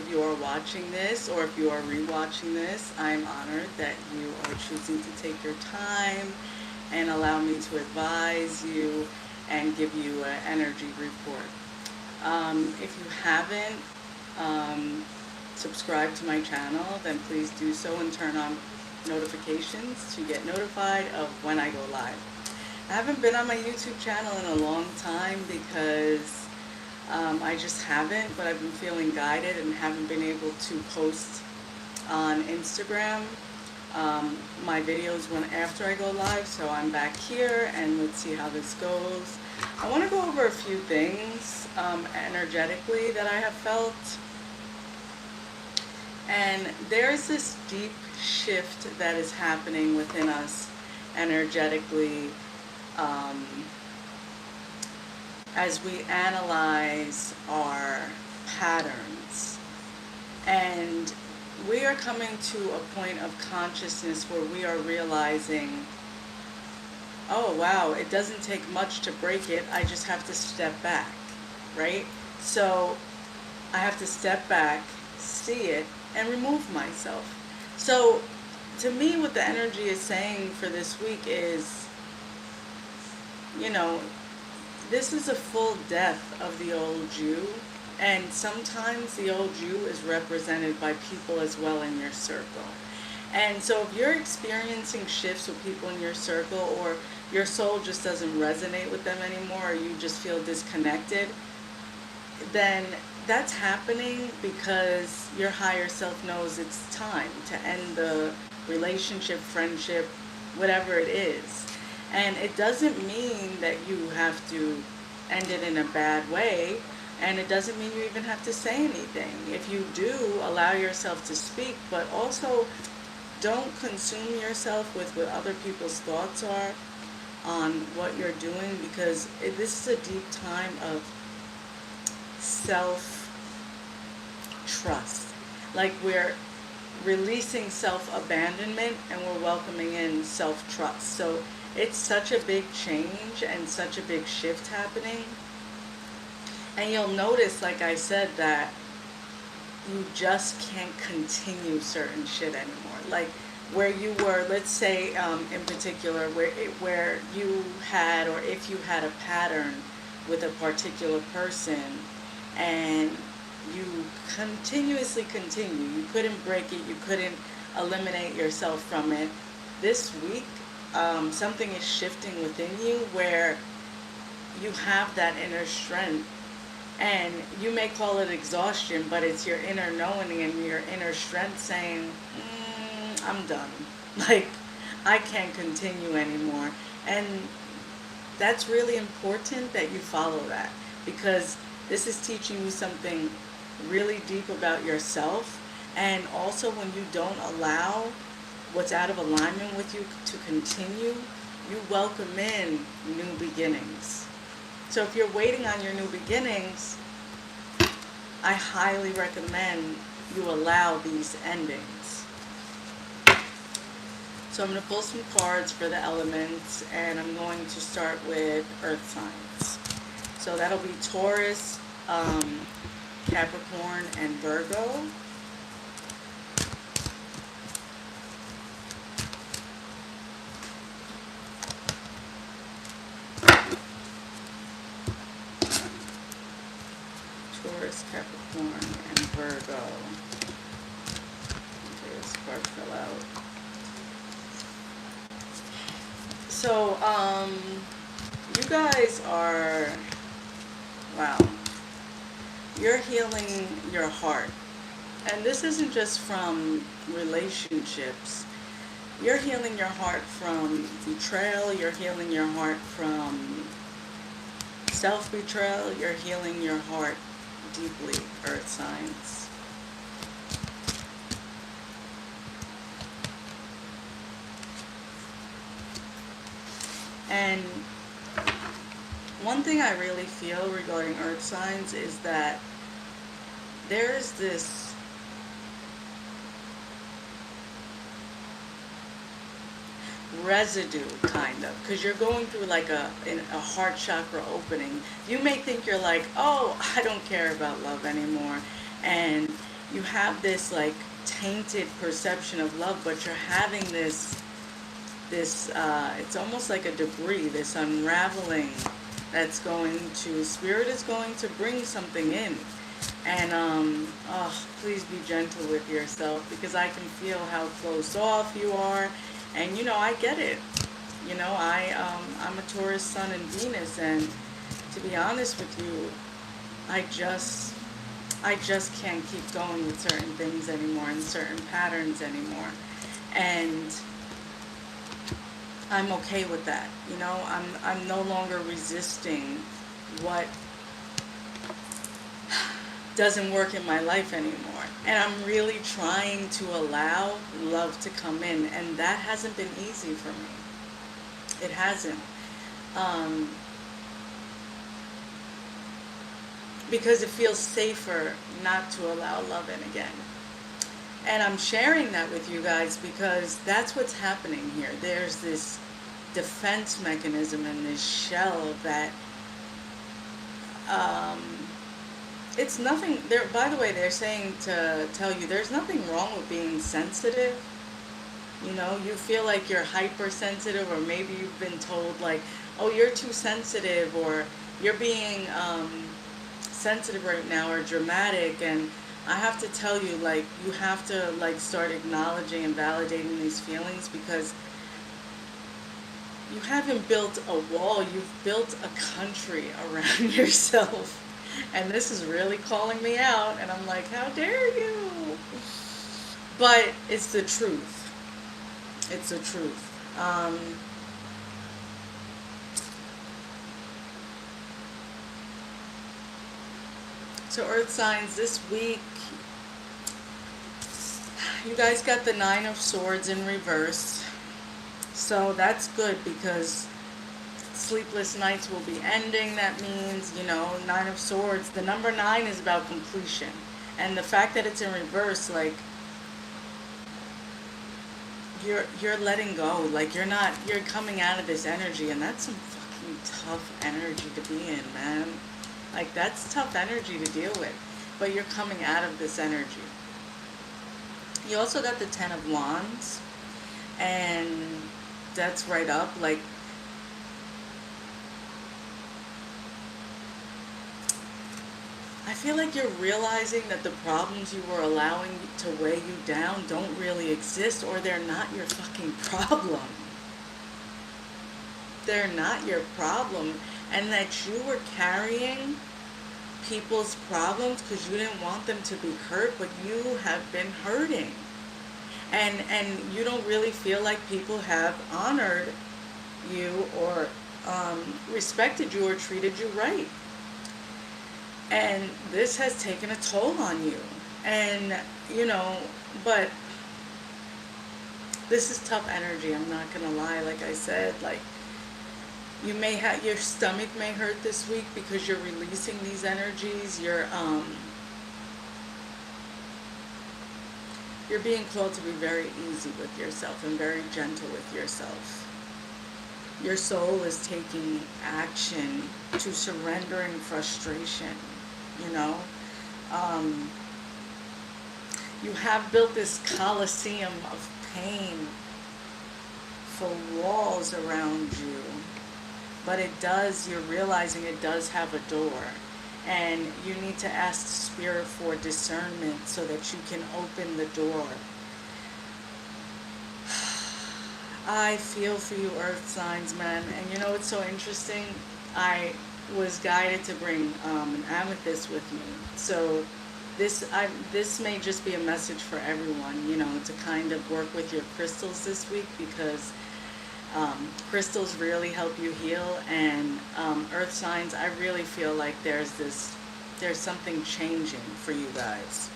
if you are watching this or if you are rewatching this, I'm honored that you are choosing to take your time and allow me to advise you and give you an energy report. If you haven't subscribed to my channel, then please do so and turn on notifications to get notified of when I go live. I haven't been on my YouTube channel in a long time because I just haven't, but I've been feeling guided and haven't been able to post on Instagram my videos when after I go live. So I'm back here and let's see how this goes. I want to go over a few things energetically that I have felt. And there's this deep shift that is happening within us energetically as we analyze our patterns. And we are coming to a point of consciousness where we are realizing, oh wow, it doesn't take much to break it, I just have to step back, right? So I have to step back, see it, and remove myself. So to me, what the energy is saying for this week is, this is a full death of the old you. And sometimes the old you is represented by people as well in your circle. And so if you're experiencing shifts with people in your circle, or your soul just doesn't resonate with them anymore, or you just feel disconnected, then that's happening because your higher self knows it's time to end the relationship, friendship, whatever it is. And it doesn't mean that you have to end it in a bad way, and it doesn't mean you even have to say anything. If you do, allow yourself to speak, but also don't consume yourself with what other people's thoughts are on what you're doing, because this is a deep time of self-trust. Like, we're releasing self-abandonment and we're welcoming in self-trust. So it's such a big change and such a big shift happening. And you'll notice, like I said, that you just can't continue certain shit anymore. Like, where you were, let's say, in particular, where you had, or if you had a pattern with a particular person, and you continuously continue, you couldn't break it, you couldn't eliminate yourself from it. This week, something is shifting within you where you have that inner strength. And you may call it exhaustion, but it's your inner knowing and your inner strength saying, I'm done. Like, I can't continue anymore. And that's really important that you follow that, because this is teaching you something really deep about yourself. And also, when you don't allow what's out of alignment with you to continue, you welcome in new beginnings. So if you're waiting on your new beginnings, I highly recommend you allow these endings. So I'm going to pull some cards for the elements, and I'm going to start with earth signs. So that'll be Taurus, Capricorn, and Virgo. Taurus, Capricorn, and Virgo. Okay, this card fell out. So, you guys are, wow, you're healing your heart. And this isn't just from relationships. You're healing your heart from betrayal. You're healing your heart from self-betrayal. You're healing your heart deeply, earth signs. And one thing I really feel regarding earth signs is that there's this residue, kind of, because you're going through like a heart chakra opening. You may think you're like, oh, I don't care about love anymore, and you have this like tainted perception of love, but you're having this it's almost like a debris, this unraveling that's going to, spirit is going to bring something in. And oh, please be gentle with yourself, because I can feel how close off you are. And you know, I get it. You know, I'm a Taurus sun and Venus, and to be honest with you, I just can't keep going with certain things anymore and certain patterns anymore. And I'm okay with that. You know, I'm no longer resisting what doesn't work in my life anymore. And I'm really trying to allow love to come in, and that hasn't been easy for me. It hasn't. Because it feels safer not to allow love in again. And I'm sharing that with you guys because that's what's happening here. There's this defense mechanism in this shell that it's nothing there. By the way, they're saying to tell you there's nothing wrong with being sensitive. You know, you feel like you're hypersensitive, or maybe you've been told like, oh, you're too sensitive, or you're being sensitive right now, or dramatic. And I have to tell you, like, you have to like start acknowledging and validating these feelings, because you haven't built a wall, you've built a country around yourself. And this is really calling me out, and I'm like, how dare you? But it's the truth. It's the truth. So Earth signs, this week, you guys got the Nine of Swords in reverse. So that's good, because sleepless nights will be ending. That means, you know, Nine of Swords, the number 9 is about completion. And the fact that it's in reverse, like, you're letting go. Like, you're coming out of this energy, and that's some fucking tough energy to be in, man. Like, that's tough energy to deal with. But you're coming out of this energy. You also got the Ten of Wands, and that's right up, like, I feel like you're realizing that the problems you were allowing to weigh you down don't really exist, or they're not your fucking problem. They're not your problem. And that you were carrying people's problems because you didn't want them to be hurt, but you have been hurting. And you don't really feel like people have honored you, or respected you, or treated you right. And this has taken a toll on you. And, you know, but this is tough energy, I'm not going to lie. Like I said, like, you may have, your stomach may hurt this week because you're releasing these energies. You're being called to be very easy with yourself and very gentle with yourself. Your soul is taking action to surrendering frustration, you know. You have built this coliseum of pain for walls around you, but it does, you're realizing it does have a door, and you need to ask Spirit for discernment so that you can open the door. I feel for you, Earth signs, man. And you know what's so interesting? I was guided to bring an amethyst with me. So this may just be a message for everyone, you know, to kind of work with your crystals this week, because crystals really help you heal. And Earth signs, I really feel like there's something changing for you guys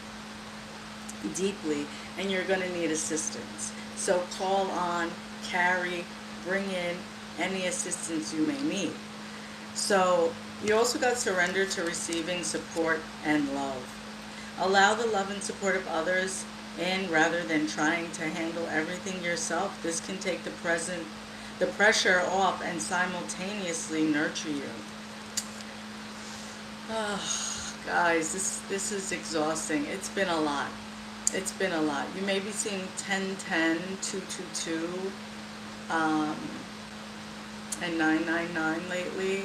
deeply, and you're going to need assistance. So call on, carry, bring in any assistance you may need. So you also got surrender to receiving support and love. Allow the love and support of others in rather than trying to handle everything yourself. This can take the pressure off and simultaneously nurture you. Oh, Guys, this is exhausting. It's been a lot. It's been a lot. You may be seeing 1010, 222, um, and 999 lately.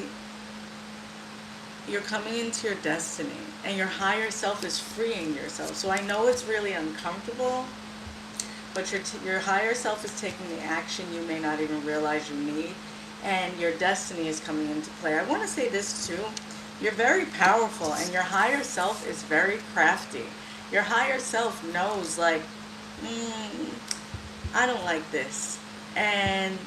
You're coming into your destiny, and your higher self is freeing yourself. So I know it's really uncomfortable, but your higher self is taking the action you may not even realize you need, and your destiny is coming into play. I want to say this too. You're very powerful, and your higher self is very crafty. Your higher self knows, like, I don't like this. And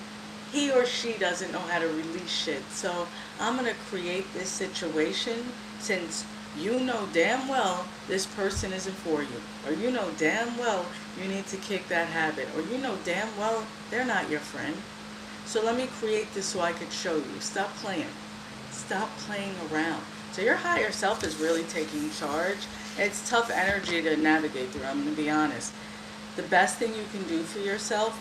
he or she doesn't know how to release shit. So I'm going to create this situation since you know damn well this person isn't for you. Or you know damn well you need to kick that habit. Or you know damn well they're not your friend. So let me create this so I could show you. Stop playing. Stop playing around. So your higher self is really taking charge. It's tough energy to navigate through, I'm going to be honest. The best thing you can do for yourself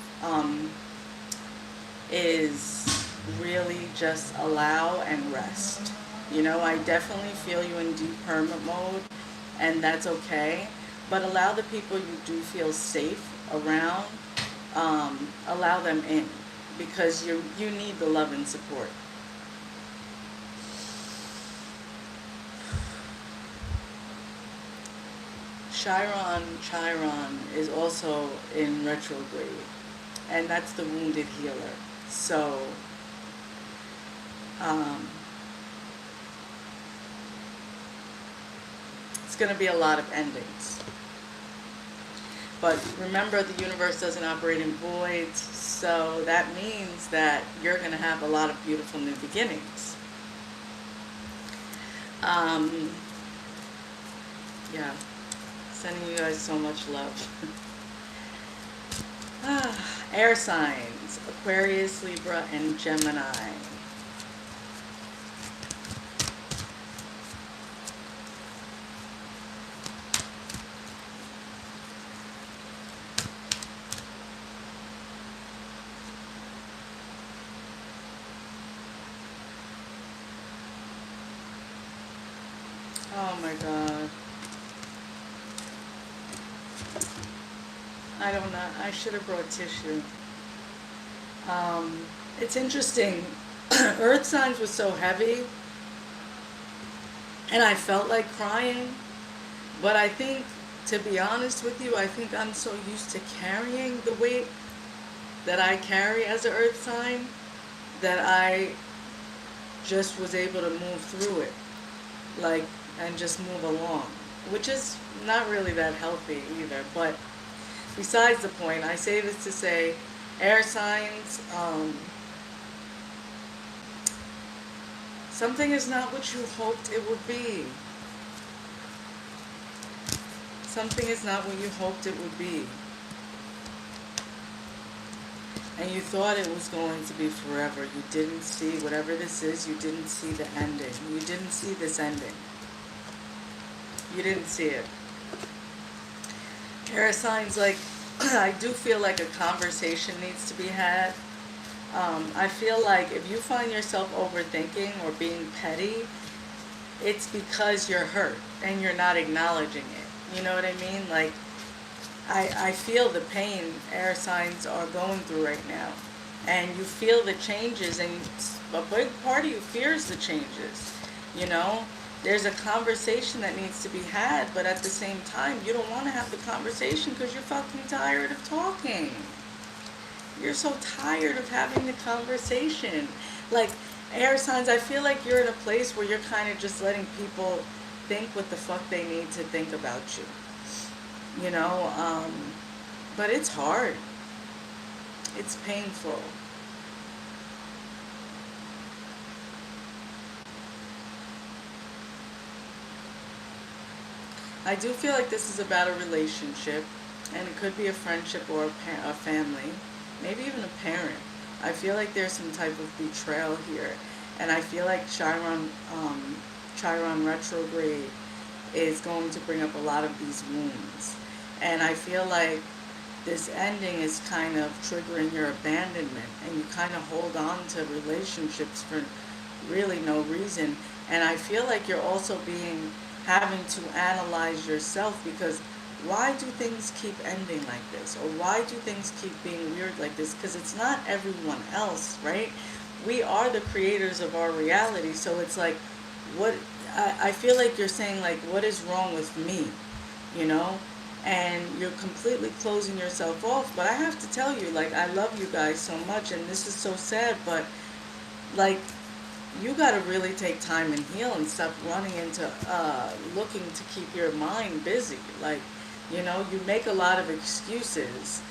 is really just allow and rest. You know, I definitely feel you in deep hermit mode, and that's okay. But allow the people you do feel safe around, allow them in, because you need the love and support. Chiron is also in retrograde, and that's the wounded healer. So, it's going to be a lot of endings. But remember, the universe doesn't operate in voids, so that means that you're going to have a lot of beautiful new beginnings. Yeah. Sending you guys so much love. Air signs, Aquarius, Libra, and Gemini. Oh my God. I don't know. I should have brought tissue. It's interesting. Earth signs was so heavy, and I felt like crying. But I think, to be honest with you, I think I'm so used to carrying the weight that I carry as an Earth sign that I just was able to move through it, like, and just move along, which is not really that healthy either. But besides the point, I say this to say, air signs, something is not what you hoped it would be. Something is not what you hoped it would be. And you thought it was going to be forever. You didn't see, whatever this is, you didn't see the ending. You didn't see this ending. You didn't see it. Air signs, like, I do feel like a conversation needs to be had. I feel like if you find yourself overthinking or being petty, it's because you're hurt and you're not acknowledging it. You know what I mean? Like, I feel the pain air signs are going through right now. And you feel the changes, and a big part of you fears the changes, you know? There's a conversation that needs to be had, but at the same time, you don't want to have the conversation because you're fucking tired of talking. You're so tired of having the conversation. Like, air signs, I feel like you're in a place where you're kind of just letting people think what the fuck they need to think about you. You know, but it's hard. It's painful. I do feel like this is about a relationship, and it could be a friendship or a family, maybe even a parent. I feel like there's some type of betrayal here, and I feel like Chiron retrograde is going to bring up a lot of these wounds. And I feel like this ending is kind of triggering your abandonment, and you kind of hold on to relationships for really no reason. And I feel like you're also being having to analyze yourself, because why do things keep ending like this? Or why do things keep being weird like this? Because it's not everyone else, right? We are the creators of our reality. So it's like, what, I feel like you're saying, like, what is wrong with me? You know? And you're completely closing yourself off. But I have to tell you, like, I love you guys so much, and this is so sad, but, like, you got to really take time and heal and stop running into looking to keep your mind busy. Like, you make a lot of excuses,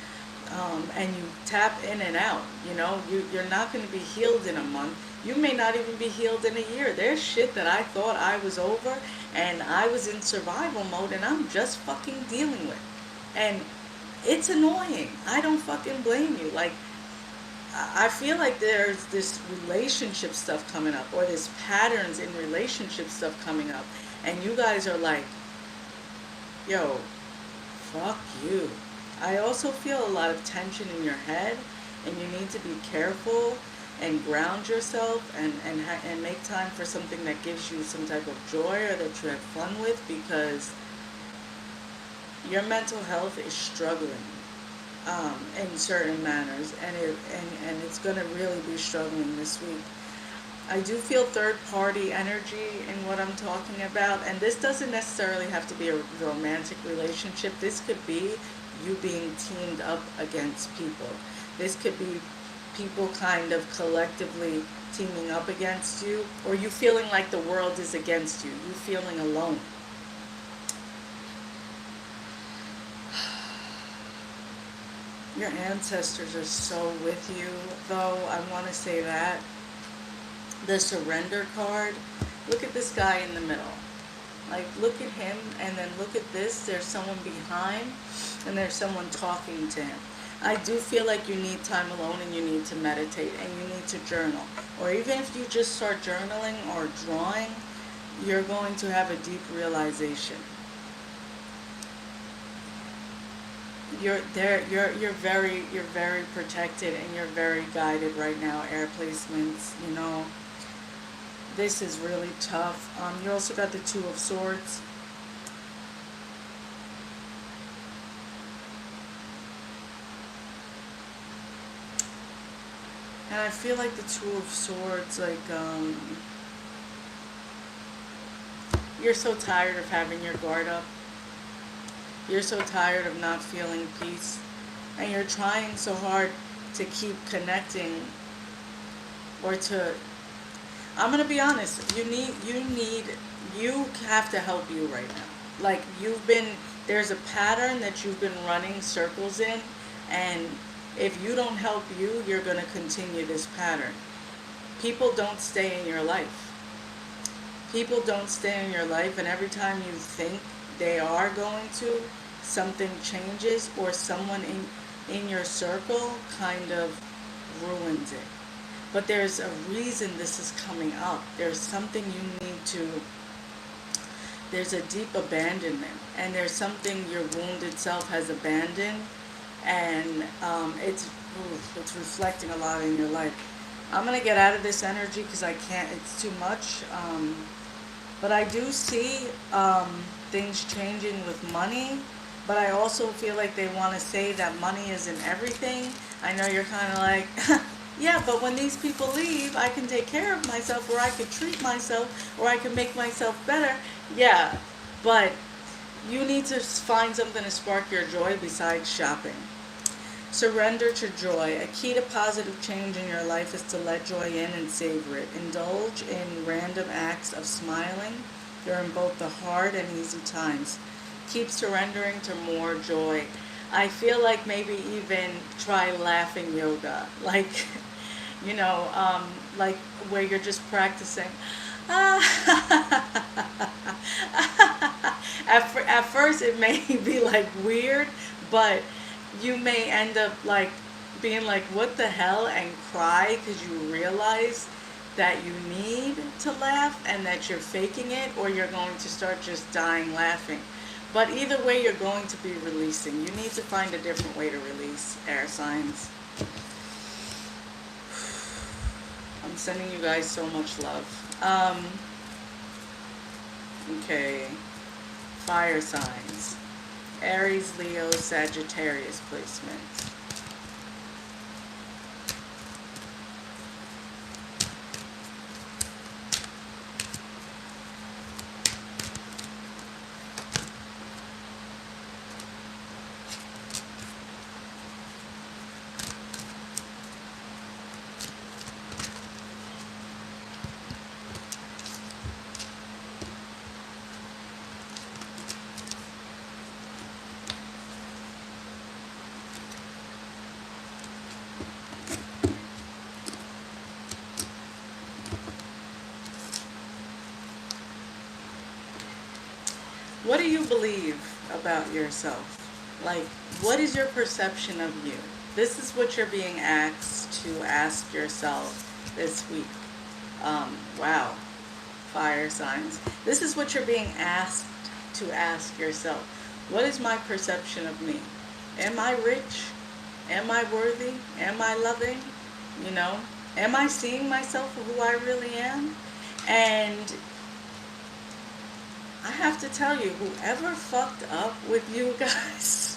and you tap in and out. You're not going to be healed in a month. You may not even be healed in a year. There's shit that I thought I was over, and I was in survival mode, and I'm just fucking dealing with. And it's annoying. I don't fucking blame you. Like, I feel like there's this relationship stuff coming up, or this patterns in relationship stuff coming up, and you guys are like, yo, fuck you. I also feel a lot of tension in your head, and you need to be careful and ground yourself, and make time for something that gives you some type of joy, or that you have fun with, because your mental health is struggling, in certain manners, and it's going to really be struggling this week. I do feel third party energy in what I'm talking about, and this doesn't necessarily have to be a romantic relationship. This could be you being teamed up against people. This could be people kind of collectively teaming up against you, or you feeling like the world is against you, you feeling alone. Your ancestors are so with you, though. I want to say that. The surrender card, look at this guy in the middle. Like, look at him, and then look at this. There's someone behind, and there's someone talking to him. I do feel like you need time alone, and you need to meditate, and you need to journal. Or even if you just start journaling or drawing, you're going to have a deep realization. You're there. You're very protected, and you're very guided right now. Air placements, this is really tough. You also got the Two of Swords. And I feel like the Two of Swords, like, you're so tired of having your guard up. You're so tired of not feeling peace. And you're trying so hard to keep connecting, or to, I'm going to be honest, you have to help you right now. Like, there's a pattern that you've been running circles in, and if you don't help you, you're going to continue this pattern. People don't stay in your life. People don't stay in your life, and every time you think they are going to, something changes, or someone in your circle kind of ruins it. But there's a reason this is coming up. There's something you need to, there's a deep abandonment, and there's something your wounded self has abandoned, and it's reflecting a lot in your life. I'm going to get out of this energy because I can't, it's too much. But I do see things changing with money, but I also feel like they want to say that money isn't everything. I know you're kind of like, yeah, but when these people leave, I can take care of myself, or I can treat myself, or I can make myself better. Yeah, but you need to find something to spark your joy besides shopping. Surrender to joy. A key to positive change in your life is to let joy in and savor it. Indulge in random acts of smiling during both the hard and easy times. Keep surrendering to more joy. I feel like maybe even try laughing yoga. Like, like where you're just practicing. At first it may be like weird, but you may end up like being like, what the hell, and cry because you realize that you need to laugh and that you're faking it, or you're going to start just dying laughing. But either way, you're going to be releasing. You need to find a different way to release, air signs. I'm sending you guys so much love. Okay. Fire signs. Aries, Leo, Sagittarius placement. What do you believe about yourself? Like, what is your perception of you? This is what you're being asked to ask yourself this week. Wow, fire signs. This is what you're being asked to ask yourself. What is my perception of me? Am I rich? Am I worthy? Am I loving? You know, am I seeing myself for who I really am? And I have to tell you, whoever fucked up with you guys,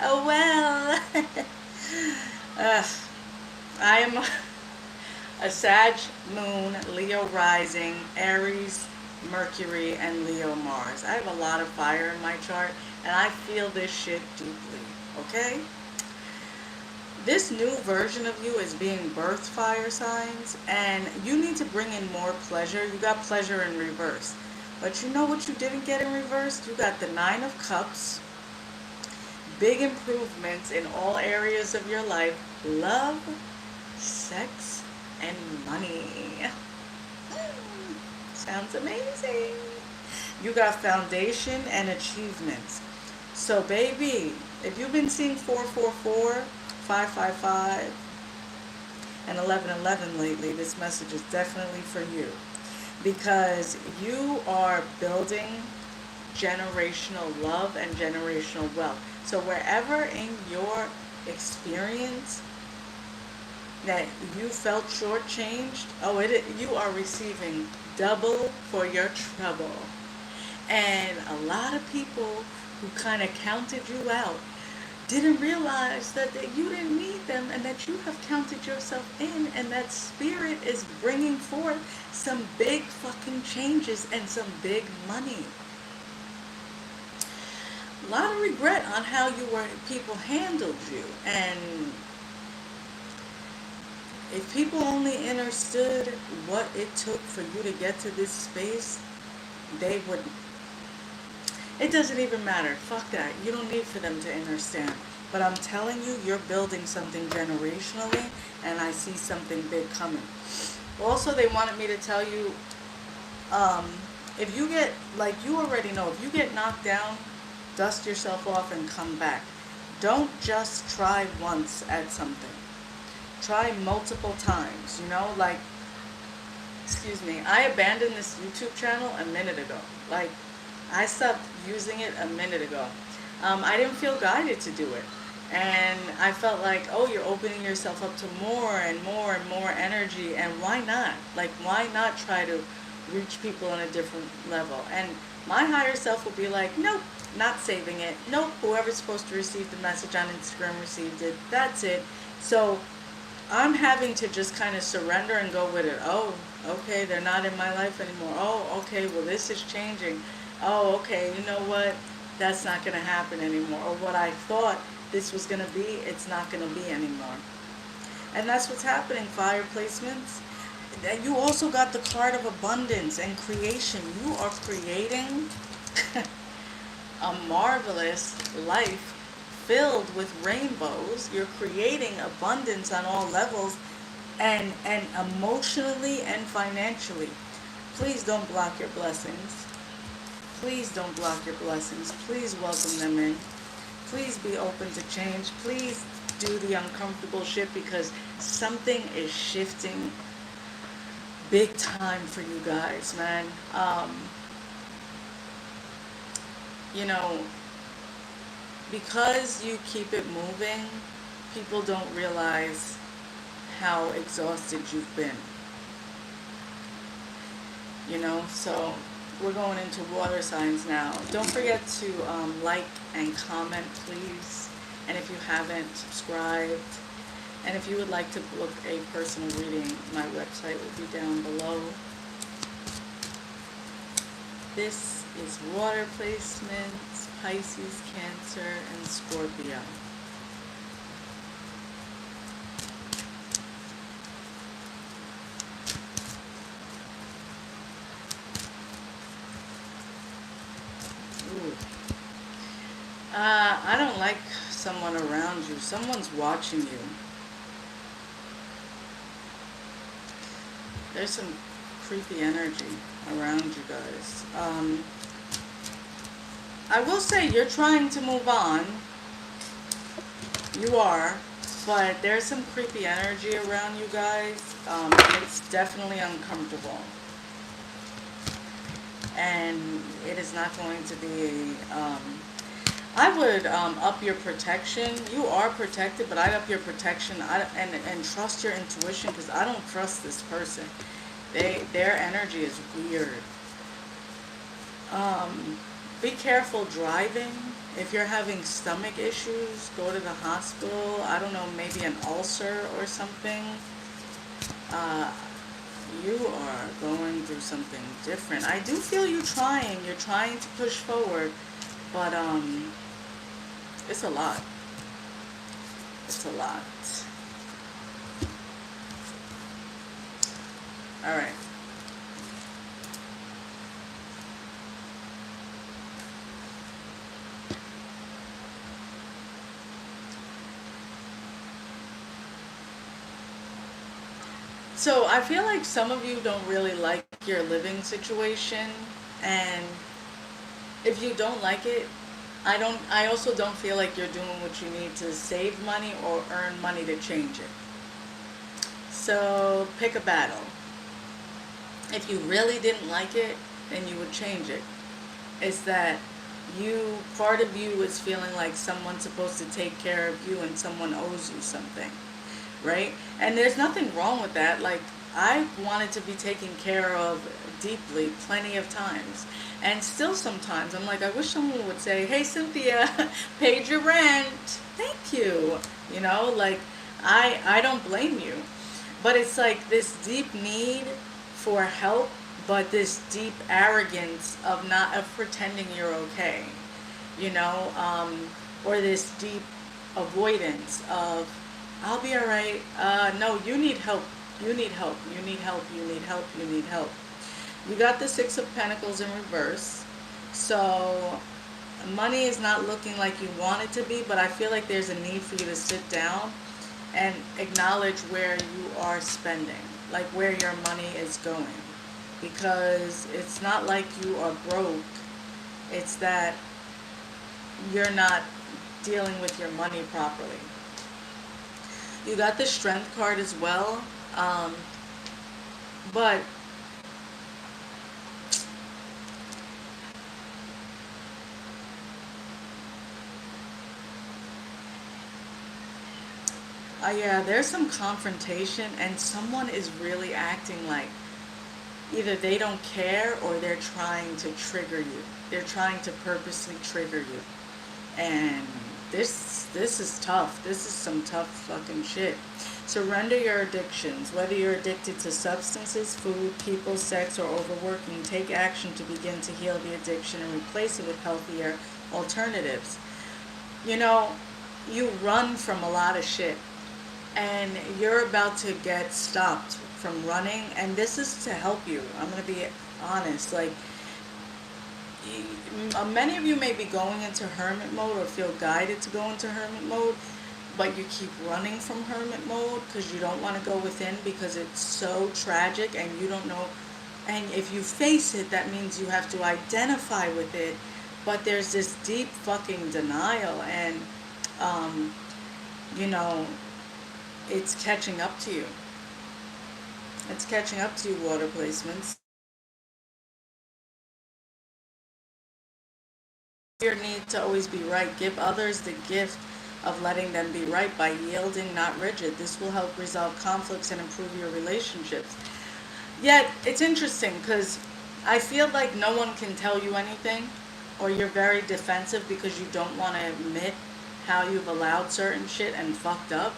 oh well. uh, I am a Sag moon, Leo rising, Aries, Mercury, and Leo Mars. I have a lot of fire in my chart, and I feel this shit deeply, okay? This new version of you is being birthed, fire signs, and you need to bring in more pleasure. You got pleasure in reverse. But you know what you didn't get in reverse? You got the Nine of Cups, big improvements in all areas of your life, love, sex, and money. Sounds amazing. You got foundation and achievements. So baby, if you've been seeing 444, 555, and 1111 lately, this message is definitely for you, because you are building generational love and generational wealth. So wherever in your experience that you felt shortchanged, you are receiving double for your trouble. And a lot of people who kind of counted you out didn't realize that you didn't need them, and that you have counted yourself in, and that spirit is bringing forth some big fucking changes and some big money. A lot of regret on how people handled you, and if people only understood what it took for you to get to this space, they wouldn't. It doesn't even matter. Fuck that. You don't need for them to understand. But I'm telling you, you're building something generationally, and I see something big coming. Also, they wanted me to tell you, if you get, like you already know, if you get knocked down, dust yourself off and come back. Don't just try once at something. Try multiple times, you know, like, excuse me, I abandoned this YouTube channel a minute ago. Like, I stopped using it a minute ago. I didn't feel guided to do it. And I felt like, oh, you're opening yourself up to more and more and more energy. And why not? Like, why not try to reach people on a different level? And my higher self will be like, nope, not saving it. Nope, whoever's supposed to receive the message on Instagram received it. That's it. So I'm having to just kind of surrender and go with it. Oh, okay, they're not in my life anymore. Oh, okay, well, this is changing. Oh, okay, you know what? That's not going to happen anymore. Or what I thought this was going to be, it's not going to be anymore. And that's what's happening, fire placements. You also got the card of abundance and creation. You are creating a marvelous life filled with rainbows. You're creating abundance on all levels, and emotionally and financially. Please don't block your blessings. Please don't block your blessings. Please welcome them in. Please be open to change. Please do the uncomfortable shit, because something is shifting big time for you guys, man. You know, because you keep it moving, people don't realize how exhausted you've been. you know. So we're going into water signs now. Don't forget to like and comment, please. And if you haven't, subscribed. And if you would like to book a personal reading, my website will be down below. This is water placements, Pisces, Cancer, and Scorpio. Ooh. I don't like someone around you. Someone's watching you. There's some creepy energy around you guys. I will say you're trying to move on. You are. But there's some creepy energy around you guys. It's definitely uncomfortable. And it is not going to be I would up your protection. You are protected, but I'd up your protection and trust your intuition, because I don't trust this person. Their energy is weird. Be careful driving. If you're having stomach issues, go to the hospital. I don't know, maybe an ulcer or something. You are going through something different. I do feel you trying. You're trying to push forward, but it's a lot. It's a lot. All right. So I feel like some of you don't really like your living situation, and if you don't like it, I also don't feel like you're doing what you need to save money or earn money to change it. So pick a battle. If you really didn't like it, then you would change it. It's that part of you is feeling like someone's supposed to take care of you and someone owes you something, right? And there's nothing wrong with that. Like, I wanted to be taken care of deeply plenty of times. And still sometimes I'm like, I wish someone would say, hey, Cynthia, paid your rent. Thank you. You know, like, I don't blame you. But it's like this deep need for help, but this deep arrogance of pretending you're okay, you know, or this deep avoidance of, I'll be all right. No, you need help. You need help. You need help. You need help. You need help. We got the Six of Pentacles in reverse. So money is not looking like you want it to be, but I feel like there's a need for you to sit down and acknowledge where you are spending, like where your money is going. Because it's not like you are broke. It's that you're not dealing with your money properly. You got the Strength card as well. But yeah, there's some confrontation, and someone is really acting like either they don't care or they're trying to trigger you. They're trying to purposely trigger you. And this is tough. This is some tough fucking shit. Surrender your addictions. Whether you're addicted to substances, food, people, sex, or overworking, take action to begin to heal the addiction and replace it with healthier alternatives. You know, you run from a lot of shit, and you're about to get stopped from running, and this is to help you. I'm going to be honest. Like, many of you may be going into hermit mode or feel guided to go into hermit mode, but you keep running from hermit mode because you don't want to go within, because it's so tragic and you don't know. And if you face it, that means you have to identify with it, but there's this deep fucking denial, and you know, it's catching up to you. It's catching up to you, water placements. Your need to always be right. Give others the gift of letting them be right by yielding, not rigid. This will help resolve conflicts and improve your relationships. Yet, it's interesting because I feel like no one can tell you anything, or you're very defensive because you don't want to admit how you've allowed certain shit and fucked up.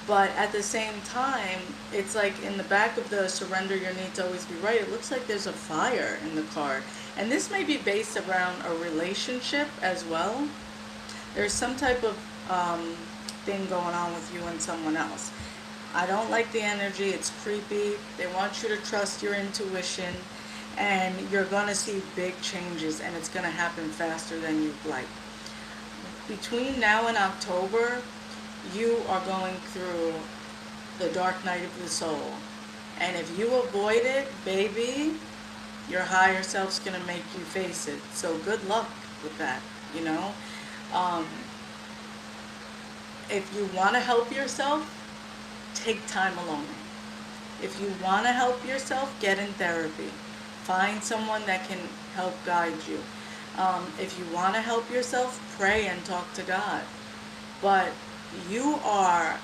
But at the same time, it's like in the back of the surrender your need to always be right, it looks like there's a fire in the card. And this may be based around a relationship as well. There's some type of thing going on with you and someone else. I don't like the energy. It's creepy. They want you to trust your intuition, and you're going to see big changes, and it's going to happen faster than you'd like. Between now and October, you are going through the dark night of the soul. And if you avoid it, baby, your higher self's going to make you face it. So good luck with that, you know? If you want to help yourself, take time alone. If you want to help yourself, get in therapy. Find someone that can help guide you. If you want to help yourself, pray and talk to God. But you are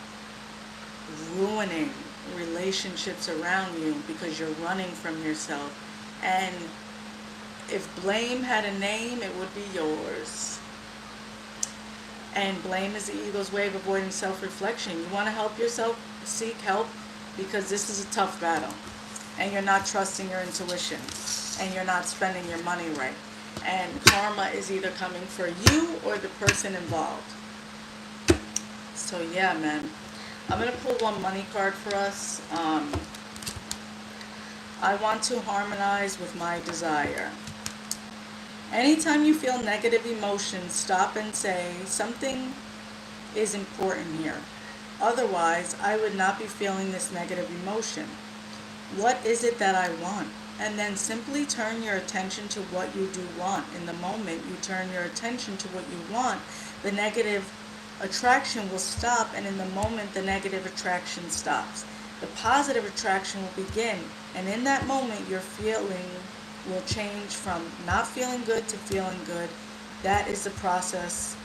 ruining relationships around you because you're running from yourself. And if blame had a name, it would be yours. And blame is the ego's way of avoiding self-reflection. You want to help yourself, seek help, because this is a tough battle. And you're not trusting your intuition. And you're not spending your money right. And karma is either coming for you or the person involved. So yeah, man. I'm going to pull one money card for us. I want to harmonize with my desire. Anytime you feel negative emotions, stop and say, something is important here. Otherwise, I would not be feeling this negative emotion. What is it that I want? And then simply turn your attention to what you do want. In the moment you turn your attention to what you want, the negative attraction will stop, and in the moment the negative attraction stops. The positive attraction will begin, and in that moment your feeling will change from not feeling good to feeling good. That is the process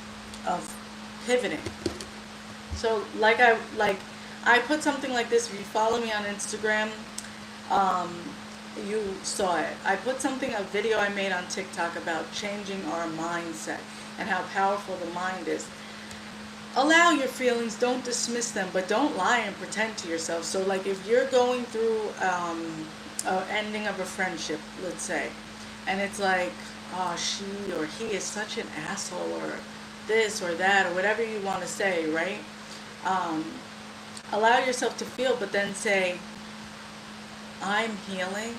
of pivoting. So I put something like this. If you follow me on Instagram, you saw it. I put a video I made on TikTok about changing our mindset and how powerful the mind is. Allow your feelings, don't dismiss them, but don't lie and pretend to yourself. So like if you're going through an ending of a friendship, let's say, and it's like, oh, she or he is such an asshole, or this or that, or whatever you want to say, right? Allow yourself to feel, but then say, I'm healing,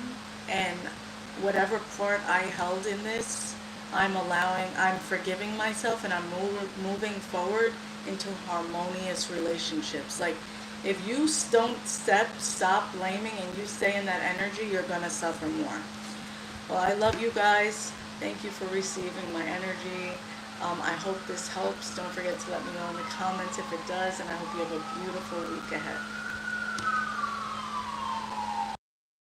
and whatever part I held in this, I'm forgiving myself, and I'm moving forward into harmonious relationships. Like, if you don't stop blaming and you stay in that energy, you're going to suffer more. Well, I love you guys. Thank you for receiving my energy. I hope this helps. Don't forget to let me know in the comments if it does, and I hope you have a beautiful week ahead.